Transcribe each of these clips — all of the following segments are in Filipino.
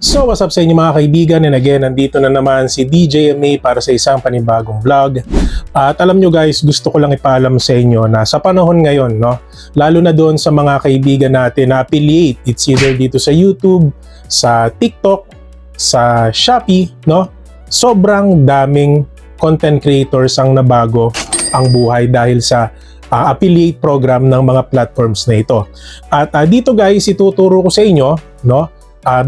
So what's up sa inyo mga kaibigan, and again, nandito na naman si DJ MA para sa isang panibagong vlog. At alam nyo guys, gusto ko lang ipaalam sa inyo na sa panahon ngayon, no, lalo na doon sa mga kaibigan natin na affiliate, it's either dito sa YouTube, sa TikTok, sa Shopee, no, sobrang daming content creators ang nabago ang buhay dahil sa affiliate program ng mga platforms na ito. At dito guys, ituturo ko sa inyo, no,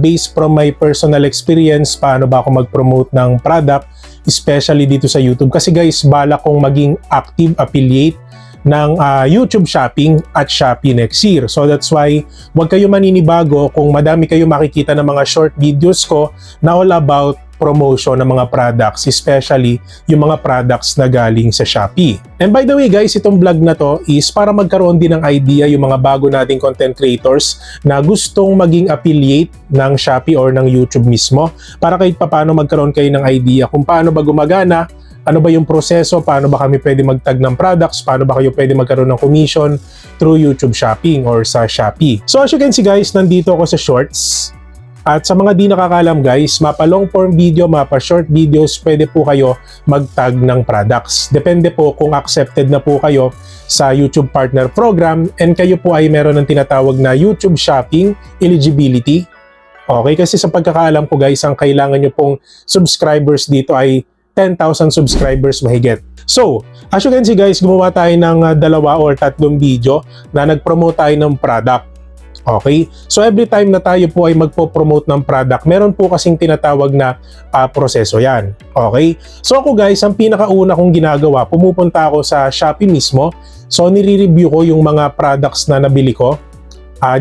based from my personal experience, paano ba ako mag-promote ng product, especially dito sa YouTube. Kasi guys, balak kong maging active affiliate ng YouTube Shopping at Shopee next year. So that's why, huwag kayo maninibago kung madami kayo makikita ng mga short videos ko na all about promotion ng mga products, especially yung mga products na galing sa Shopee. And by the way guys, itong vlog na to is para magkaroon din ng idea yung mga bago nating content creators na gustong maging affiliate ng Shopee or ng YouTube mismo, para kahit paano magkaroon kayo ng idea kung paano ba gumagana, ano ba yung proseso, paano ba kami pwede magtag ng products, paano ba kayo pwede magkaroon ng commission through YouTube Shopping or sa Shopee. So as you can see guys, nandito ako sa Shorts. At sa mga di nakakalam guys, mapa long form video, mapa short videos, pwede po kayo mag-tag ng products. Depende po kung accepted na po kayo sa YouTube Partner Program and kayo po ay meron ng tinatawag na YouTube Shopping Eligibility. Okay, kasi sa pagkakaalam ko guys, ang kailangan nyo pong subscribers dito ay 10,000 subscribers mahigit. So, as you can see guys, gumawa tayo ng 2 or 3 video na nag-promote tayo ng product. Okay? So every time na tayo po ay magpo-promote ng product, meron po kasing tinatawag na proseso yan. Okay? So ako guys, ang pinakauna kong ginagawa, pumupunta ako sa Shopee mismo. So nire-review ko yung mga products na nabili ko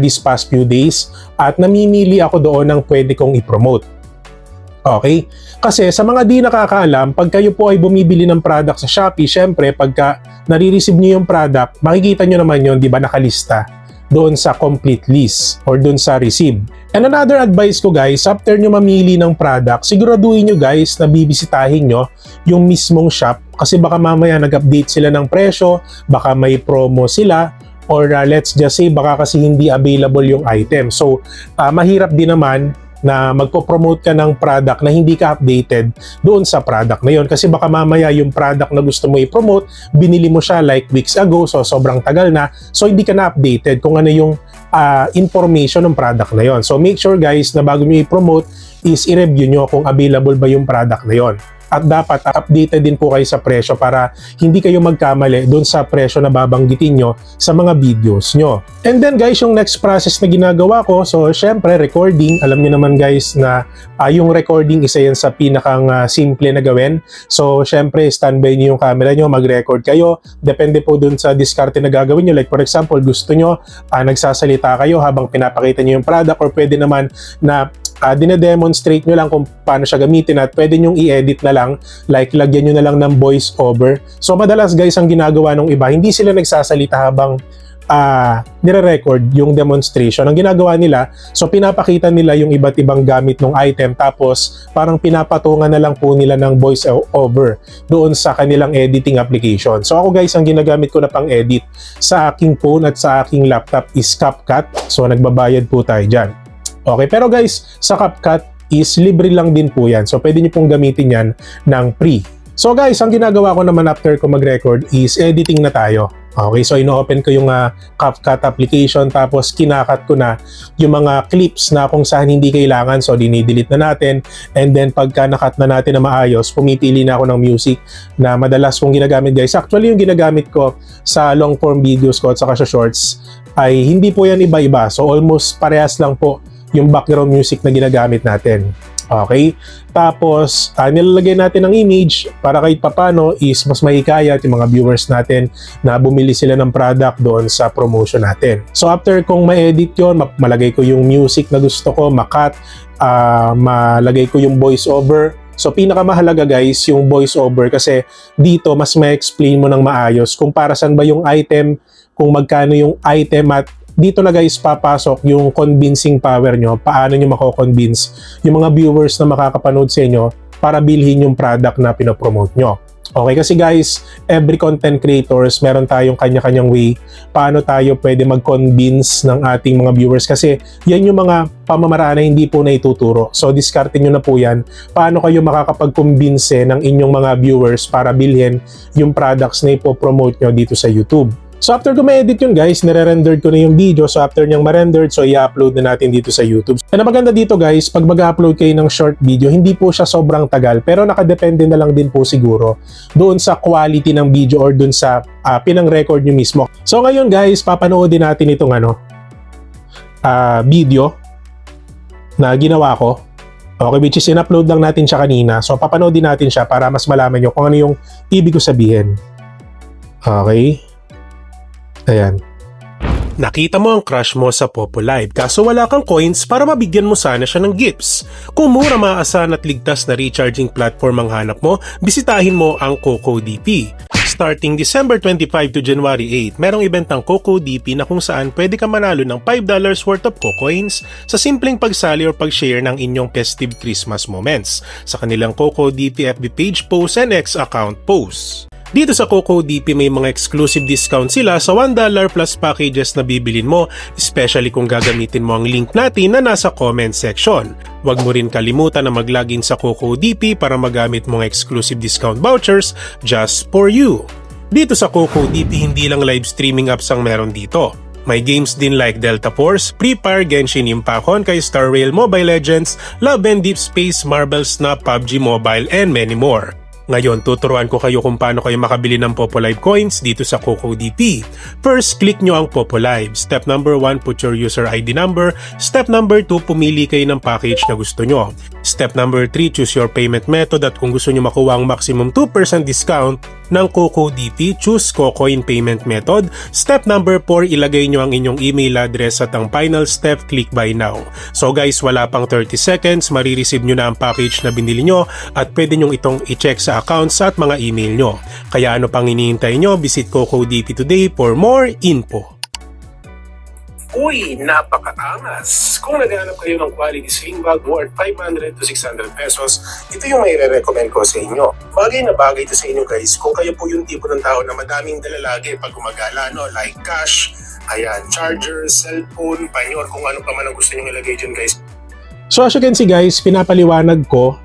these past few days at namimili ako doon ng pwede kong i-promote. Okay? Kasi sa mga di nakakaalam, pag kayo po ay bumibili ng product sa Shopee, syempre pagka nare-receive nyo yung product, makikita nyo naman yun, di ba, nakalista doon sa complete list or doon sa receive. And another advice ko guys, after nyo mamili ng product, siguraduhin nyo guys na bibisitahin nyo yung mismong shop, kasi baka mamaya nag-update sila ng presyo, baka may promo sila, or let's just say baka kasi hindi available yung item. So mahirap din naman na magpo-promote ka ng product na hindi ka updated doon sa product na yon, kasi baka mamaya yung product na gusto mo i-promote, binili mo siya like weeks ago, so sobrang tagal na, so hindi ka na updated kung ano yung information ng product na yon. So make sure guys na bago nyo i-promote is i-review nyo kung available ba yung product na yon. At dapat updated din po kayo sa presyo para hindi kayo magkamali doon sa presyo na babanggitin nyo sa mga videos nyo. And then guys, yung next process na ginagawa ko, so syempre recording. Alam nyo naman guys na yung recording isa yan sa pinakang simple na gawin. So syempre standby nyo yung camera nyo, mag-record kayo. Depende po doon sa diskarte na gagawin nyo. Like for example, gusto nyo nagsasalita kayo habang pinapakita nyo yung product, or pwede naman na dine-demonstrate nyo lang kung paano siya gamitin at pwede nyong i-edit na lang, like lagyan nyo na lang ng voice over. So madalas guys, ang ginagawa ng iba, hindi sila nagsasalita habang nire-record yung demonstration. Ang ginagawa nila, so pinapakita nila yung iba't ibang gamit ng item, tapos parang pinapatungan na lang po nila ng voice over doon sa kanilang editing application. So ako guys, ang ginagamit ko na pang edit sa aking phone at sa aking laptop is CapCut. So nagbabayad po tayo dyan. Okay, pero guys, sa CapCut is libre lang din po yan. So pwede nyo pong gamitin yan ng free. So guys, ang ginagawa ko naman after ko mag-record is editing na tayo. Okay, so ino-open ko yung CapCut application, tapos kinakat ko na yung mga clips na kung saan hindi kailangan. So dinidelete na natin, and then pagka nakat na natin na maayos, pumipili na ako ng music na madalas kong ginagamit guys. Actually, yung ginagamit ko sa long form videos ko at saka sa shorts ay hindi po yan iba-iba. So almost parehas lang po yung background music na ginagamit natin. Okay? Tapos, nilalagay natin ng image para kahit papano is mas mahikayat yung mga viewers natin na bumili sila ng product doon sa promotion natin. So, after kong ma-edit yun, malagay ko yung music na gusto ko, makat, malagay ko yung voice over. So, pinakamahalaga guys, yung voice over, kasi dito mas ma-explain mo ng maayos kung para saan ba yung item, kung magkano yung item, at dito na guys papasok yung convincing power nyo, paano nyo mako-convince yung mga viewers na makakapanood sa inyo para bilhin yung product na pinopromote nyo. Okay, kasi guys, every content creators, meron tayong kanya-kanyang way paano tayo pwede mag-convince ng ating mga viewers kasi yan yung mga pamamaraan na hindi po na ituturo. So, diskarte nyo na po yan. Paano kayo makakapag-convince ng inyong mga viewers para bilhin yung products na ipopromote nyo dito sa YouTube. So after ko ma-edit yun guys, nire-rendered ko na yung video. So after niyang ma-rendered, so i-upload na natin dito sa YouTube. And ang maganda dito guys, pag mag-upload kayo ng short video, hindi po siya sobrang tagal. Pero nakadepende na lang din po siguro doon sa quality ng video or doon sa pinang-record nyo mismo. So ngayon guys, papanoodin natin itong video na ginawa ko. Okay, which is in-upload lang natin siya kanina. So papanoodin natin siya para mas malaman nyo kung ano yung ibig ko sabihin. Okay. Ayan. Nakita mo ang crush mo sa Popo Live kaso wala kang coins para mabigyan mo sana siya ng gifts. Kung mura, maaasahan at ligtas na recharging platform ang hanap mo, bisitahin mo ang CocoDP. Starting December 25 to January 8, merong event ng CocoDP na kung saan pwede ka manalo ng $5 worth of cocoins sa simpleng pagsali or pag-share ng inyong festive Christmas moments sa kanilang CocoDP FB page post and X account posts. Dito sa CocoDP may mga exclusive discount sila sa $1 plus packages na bibilin mo, especially kung gagamitin mo ang link natin na nasa comment section. Huwag mo rin kalimutan na mag-login sa CocoDP para magamit mong exclusive discount vouchers just for you. Dito sa CocoDP hindi lang live streaming apps ang meron dito. May games din like Delta Force, Free Fire, Genshin Impact, Honkai Star Rail, Mobile Legends, Love and Deep Space, Marvel Snap, PUBG Mobile, and many more. Ngayon, tuturuan ko kayo kung paano kayo makabili ng Popo Live coins dito sa CocoDP. First, click nyo ang Popo Live. Step number 1, put your user ID number. Step number 2, pumili kayo ng package na gusto nyo. Step number 3, choose your payment method at kung gusto nyo makuha ang maximum 2% discount ng CocoDP, choose Cocoin payment method. Step number 4, ilagay nyo ang inyong email address at ang final step, click buy now. So guys, wala pang 30 seconds, marireceive nyo na ang package na binili nyo at pwede nyo itong i-check sa accounts at mga email nyo. Kaya ano pang hinihintay nyo, visit CocoDP today for more info. Uy, napakaangas! Kung naghanap kayo ng quality sling bag worth 500 to 600 pesos, ito yung may re-recommend ko sa inyo. Bagay na bagay ito sa inyo guys kung kayo po yung tipo ng tao na madaming dala lagi pag gumagala, no? Like cash, ayan, charger, cellphone, panyor, kung ano pa man ang gusto nyo ilagay dyan guys. So as you can see guys, pinapaliwanag ko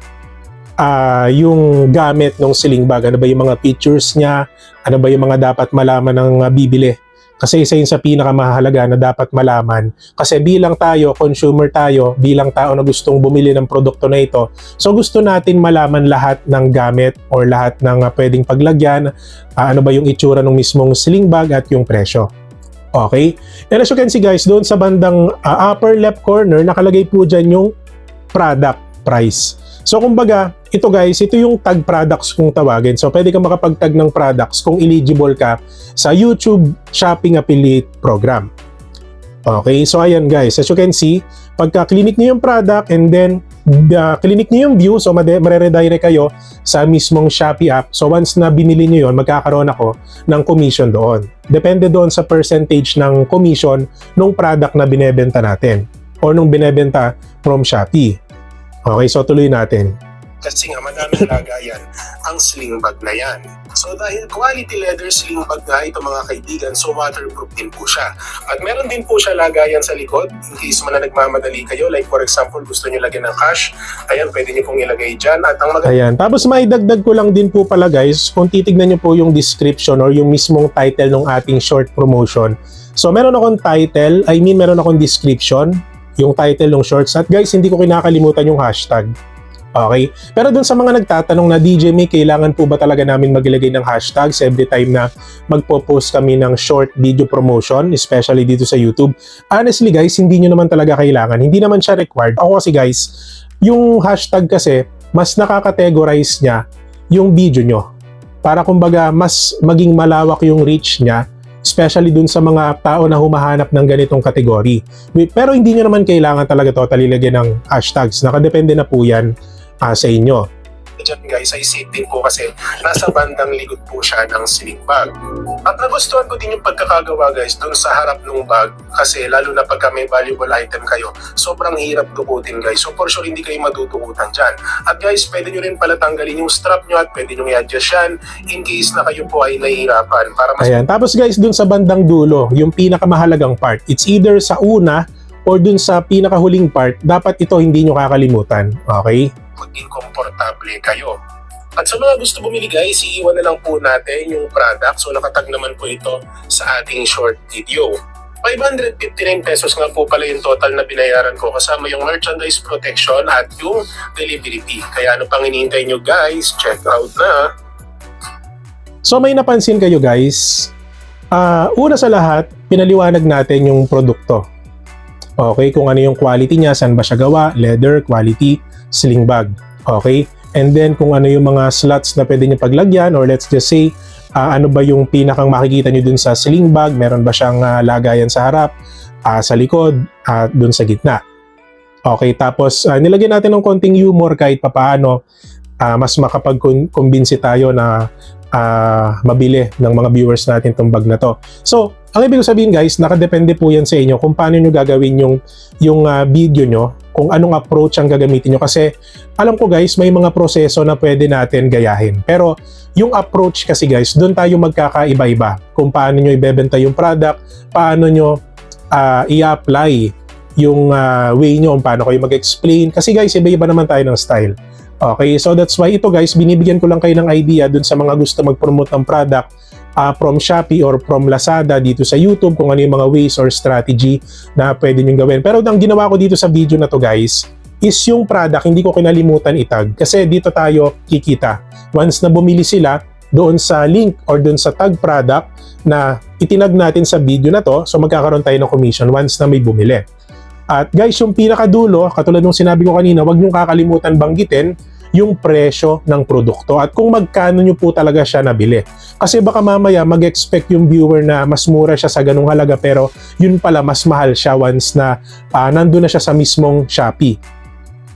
yung gamit ng sling bag. Ano ba yung mga features niya? Ano ba yung mga dapat malaman ng bibili? Kasi isa yun sa pinakamahalaga na dapat malaman. Kasi bilang tayo, consumer tayo, bilang tao na gustong bumili ng produkto na ito, so gusto natin malaman lahat ng gamit or lahat ng pwedeng paglagyan, ano ba yung itsura ng mismong sling bag at yung presyo. Okay? And as you can see guys, doon sa bandang upper left corner, nakalagay po dyan yung product price. So kumbaga, ito guys, ito yung tag products kung tawagin. So pwede kang makapag-tag ng products kung eligible ka sa YouTube Shopping Affiliate Program. Okay, so ayan guys, as you can see, pagka clinic niyo yung product and then clinic niyo yung view, so mare-redirect kayo sa mismong Shopee app. So once na binili niyo yon, magkakaroon ako ng commission doon. Depende doon sa percentage ng commission ng product na binebenta natin or nung binebenta from Shopee. Okay, so tuloy natin. Kasi nga madaming lagayan ang sling bag na yan. So dahil quality leather sling bag nga ito mga kaibigan, so waterproof din po siya. At meron din po siya lagayan sa likod in case man na nagmamadali kayo. Like for example, gusto nyo lagyan ng cash, ayan, pwede nyo pong ilagay dyan. At ang ayan, tapos maidagdag ko lang din po pala guys, kung titignan nyo po yung description or yung mismong title ng ating short promotion. So meron akong title, meron akong description, yung title ng shorts. At guys, hindi ko kinakalimutan yung hashtag. Okay? Pero dun sa mga nagtatanong na DJ May, kailangan po ba talaga namin maglagay ng hashtags every time na magpo-post kami ng short video promotion, especially dito sa YouTube? Honestly guys, hindi nyo naman talaga kailangan. Hindi naman siya required. Ako kasi guys, yung hashtag kasi, mas nakakategorize niya yung video nyo. Para kumbaga, mas maging malawak yung reach niya, especially dun sa mga tao na humahanap ng ganitong kategory. Pero hindi nyo naman kailangan talaga totally lagyan ng hashtags. Nakadepende na po yan sa inyo. dyan guys ay safe din po kasi nasa bandang likod po siya ng sling bag. At nagustuhan ko din yung pagkakagawa guys dun sa harap ng bag kasi lalo na pagka may valuable item kayo, sobrang hirap dukutin guys. So for sure hindi kayo madudukutan dyan. At guys, pwede nyo rin pala tanggalin yung strap nyo at pwede nyo i-adjust yan in case na kayo po ay nahihirapan. Para mas Ayan. Tapos guys, dun sa bandang dulo, yung pinakamahalagang part, it's either sa una or dun sa pinakahuling part, dapat ito hindi nyo kakalimutan. Okay? maging komportable kayo. At sa mga gusto bumili guys, iiwan na lang po natin yung product. So nakatag naman po ito sa ating short video. 559 pesos nga po pala yung total na binayaran ko kasama yung merchandise protection at yung delivery fee. Kaya ano pang hinihintay nyo guys, check out na. So may napansin kayo guys, una sa lahat, pinaliwanag natin yung produkto. Okay, kung ano yung quality niya, saan ba siya gawa, leather, quality, sling bag. Okay, and then kung ano yung mga slots na pwede niyo paglagyan or let's just say, ano ba yung pinakang makikita niyo dun sa sling bag, meron ba siyang lagayan sa harap, sa likod, at dun sa gitna. Okay, tapos nilagyan natin ng konting humor kahit papaano, mas makapag-convince tayo na mabili ng mga viewers natin itong bag na to. So, ang ibig sabihin guys, nakadepende po yan sa inyo kung paano nyo gagawin yung video nyo, kung anong approach ang gagamitin nyo. Kasi alam ko guys, may mga proseso na pwede natin gayahin. Pero yung approach kasi guys, doon tayo magkakaiba-iba. Kung paano nyo ibebenta yung product, paano nyo i-apply yung way nyo, kung paano kayo mag-explain. Kasi guys, iba-iba naman tayo ng style. Okay, so that's why ito guys, binibigyan ko lang kayo ng idea dun sa mga gusto mag-promote ng product from Shopee or from Lazada dito sa YouTube, kung ano yung mga ways or strategy na pwede nyo gawin. Pero ang ginawa ko dito sa video na to guys, is yung product, hindi ko kinalimutan itag. Kasi dito tayo kikita. Once na bumili sila, doon sa link or doon sa tag product na itinag natin sa video na to, so magkakaroon tayo ng commission once na may bumili. At guys, yung pinakadulo, katulad ng sinabi ko kanina, huwag niyong kakalimutan banggitin yung presyo ng produkto at kung magkano nyo po talaga siya nabili. Kasi baka mamaya mag-expect yung viewer na mas mura siya sa ganung halaga pero yun pala mas mahal siya once na nandun na siya sa mismong Shopee.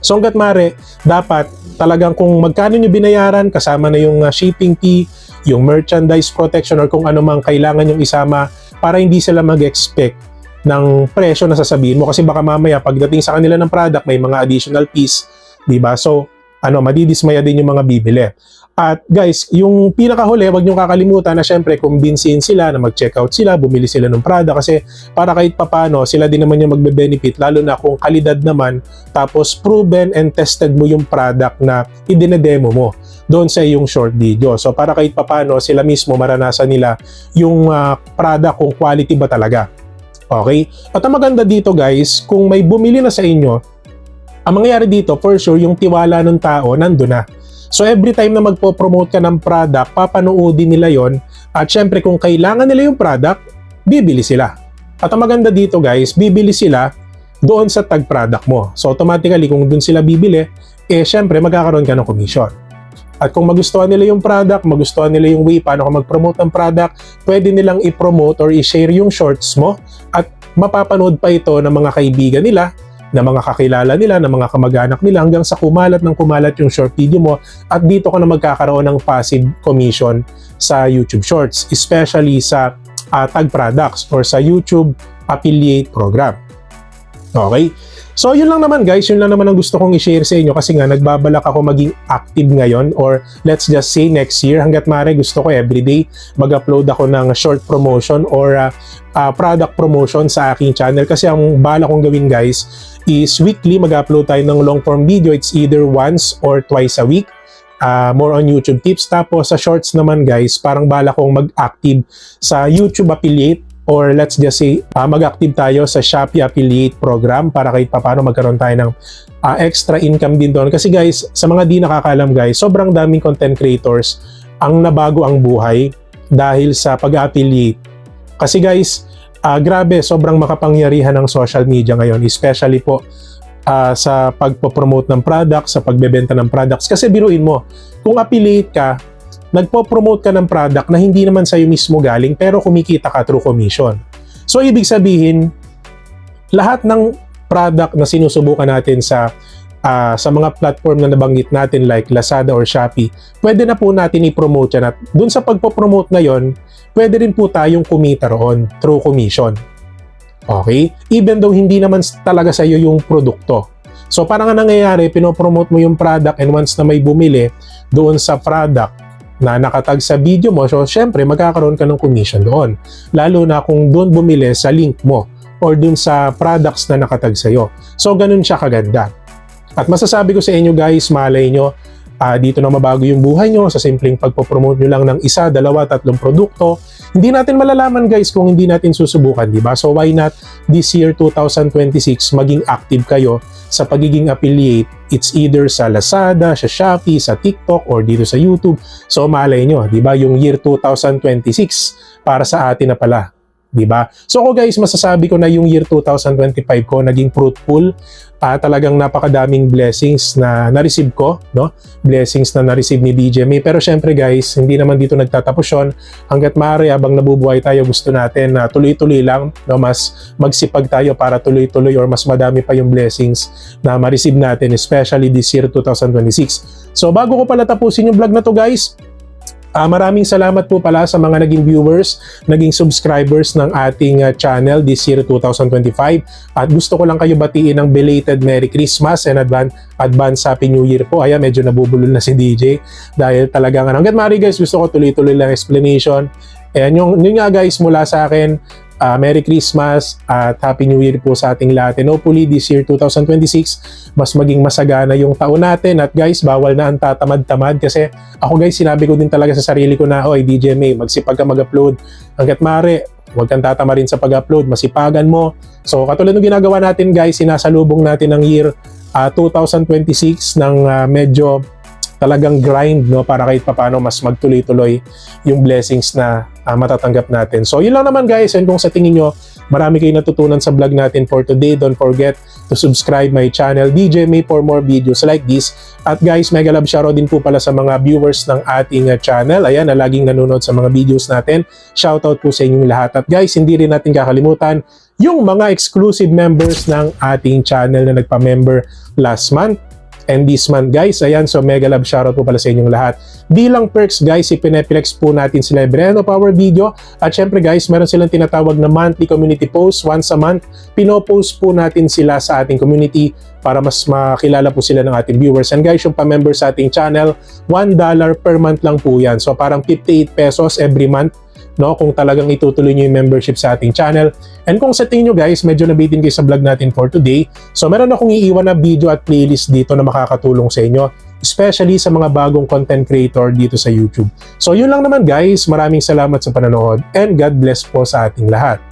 So hanggat mare, dapat talagang kung magkano nyo binayaran, kasama na yung shipping fee, yung merchandise protection or kung ano mang kailangan yung isama para hindi sila mag-expect ng presyo na sasabihin mo kasi baka mamaya pagdating sa kanila ng product may mga additional fees, di ba? So, madidismaya din yung mga bibili. At guys, yung pinakahuli, wag niyo kakalimutan na syempre kumbinsihin sila na mag-checkout sila, bumili sila ng product kasi para kahit papano sila din naman yung magbe-benefit lalo na kung kalidad naman tapos proven and tested mo yung product na idinedemo mo doon sa yung short video. So para kahit papano sila mismo maranasan nila yung product kung quality ba talaga. Okay? At ang maganda dito guys, kung may bumili na sa inyo, ang mangyayari dito, for sure, yung tiwala ng tao, nandun na. So every time na magpo-promote ka ng product, papanoodin nila yon at syempre kung kailangan nila yung product, bibili sila. At ang maganda dito guys, bibili sila doon sa tag product mo. So automatically, kung doon sila bibili, syempre magkakaroon ka ng commission. At kung magustuhan nila yung product, magustuhan nila yung way paano ka mag-promote ng product, pwede nilang i-promote or i-share yung shorts mo at mapapanood pa ito ng mga kaibigan nila, ng mga kakilala nila, ng mga kamag-anak nila hanggang sa kumalat yung short video mo at dito ka na magkakaroon ng passive commission sa YouTube Shorts, especially sa tag products or sa YouTube affiliate program. Okay? So yun lang naman guys, yun lang naman ang gusto kong i-share sa inyo kasi nga nagbabalak ako maging active ngayon or let's just say next year hanggat maaari gusto ko everyday mag-upload ako ng short promotion or product promotion sa aking channel kasi ang balak kong gawin guys is weekly mag-upload tayo ng long form video, it's either once or twice a week. More on YouTube tips. Tapos sa shorts naman guys, parang balak kong mag-active sa YouTube affiliate or let's just say mag-active tayo sa Shopee affiliate program para kahit paano magkaroon tayo ng extra income din doon. Kasi guys, sa mga di nakakalam guys, sobrang daming content creators ang nabago ang buhay dahil sa pag-affiliate. Kasi guys, grabe, sobrang makapangyarihan ng social media ngayon, especially po sa pagpo-promote ng products, sa pagbebenta ng products. Kasi biruin mo, kung affiliate ka, nagpo-promote ka ng product na hindi naman sa'yo mismo galing pero kumikita ka through commission. So, ibig sabihin, lahat ng product na sinusubukan natin sa sa mga platform na nabanggit natin like Lazada or Shopee, pwede na po natin i-promote yan at dun sa pagpo-promote na yon, pwede rin po tayong kumita roon through commission. Okay? Even though hindi naman talaga sa iyo yung produkto. So parang nga nangyayari, pinopromote mo yung product and once na may bumili doon sa product na nakatag sa video mo, so syempre magkakaroon ka ng commission doon. Lalo na kung doon bumili sa link mo or doon sa products na nakatag sa iyo. So ganun siya kaganda. At masasabi ko sa inyo guys, malay nyo, dito na mabago yung buhay nyo sa simpleng pagpopromote nyo lang ng 1, 2, 3 produkto. Hindi natin malalaman guys kung hindi natin susubukan, di ba? So why not this year 2026 maging active kayo sa pagiging affiliate? It's either sa Lazada, sa Shopee, sa TikTok, or dito sa YouTube. So malay nyo, di ba? Yung year 2026 para sa atin na pala. Diba? So ako guys, masasabi ko na yung year 2025 ko naging fruitful. Talagang napakadaming blessings na na-receive ko, no? Blessings na na-receive ni DJ May. Pero syempre guys, hindi naman dito nagtatapos yun. Hanggat maaari, habang nabubuhay tayo, gusto natin na tuloy-tuloy lang, no? Mas magsipag tayo para tuloy-tuloy or mas madami pa yung blessings na ma-receive natin, especially this year 2026. So bago ko pala tapusin yung vlog na to guys, maraming salamat po pala sa mga naging viewers, naging subscribers ng ating channel this year 2025. At gusto ko lang kayo batiin ng belated Merry Christmas and advance Happy New Year po. Ayan, medyo nabubulol na si DJ dahil talagang hanggat maaari guys, gusto ko tuloy-tuloy lang explanation. Ayan, yun nga guys mula sa akin. Merry Christmas at Happy New Year po sa ating lahat. And hopefully this year 2026, mas maging masagana yung taon natin. At guys, bawal na ang tatamad-tamad kasi ako guys, sinabi ko din talaga sa sarili ko na, oy DJ May, magsipag ka mag-upload. Hanggat maaari, huwag kang tatama rin sa pag-upload, masipagan mo. So katulad ng ginagawa natin guys, sinasalubong natin ng year 2026 ng medyo talagang grind, no, para kahit papaano mas magtuloy-tuloy yung blessings na matatanggap natin. So yun lang naman guys, and kung sa tingin nyo marami kayong natutunan sa vlog natin for today, don't forget to subscribe my channel DJ May for more videos like this. At guys, mega love shoutout din po pala sa mga viewers ng ating channel, ayan, na laging nanonood sa mga videos natin. Shoutout po sa inyong lahat. At guys, hindi rin natin kakalimutan yung mga exclusive members ng ating channel na nagpa-member last month and this month guys. Ayan, so mega love shoutout po pala sa inyong lahat. Bilang perks guys, ipineplex po natin sila every end of our video. At syempre guys, meron silang tinatawag na monthly community post. Once a month, pinopost po natin sila sa ating community para mas makilala po sila ng ating viewers. And guys, yung pa-member sa ating channel, $1 per month lang po yan. So parang 58 pesos every month, no, kung talagang itutuloy nyo yung membership sa ating channel. And kung sa tingin nyo guys, medyo nabitin kayo sa vlog natin for today, so meron akong iiwan na video at playlist dito na makakatulong sa inyo, especially sa mga bagong content creator dito sa YouTube. So yun lang naman guys, maraming salamat sa panonood and God bless po sa ating lahat.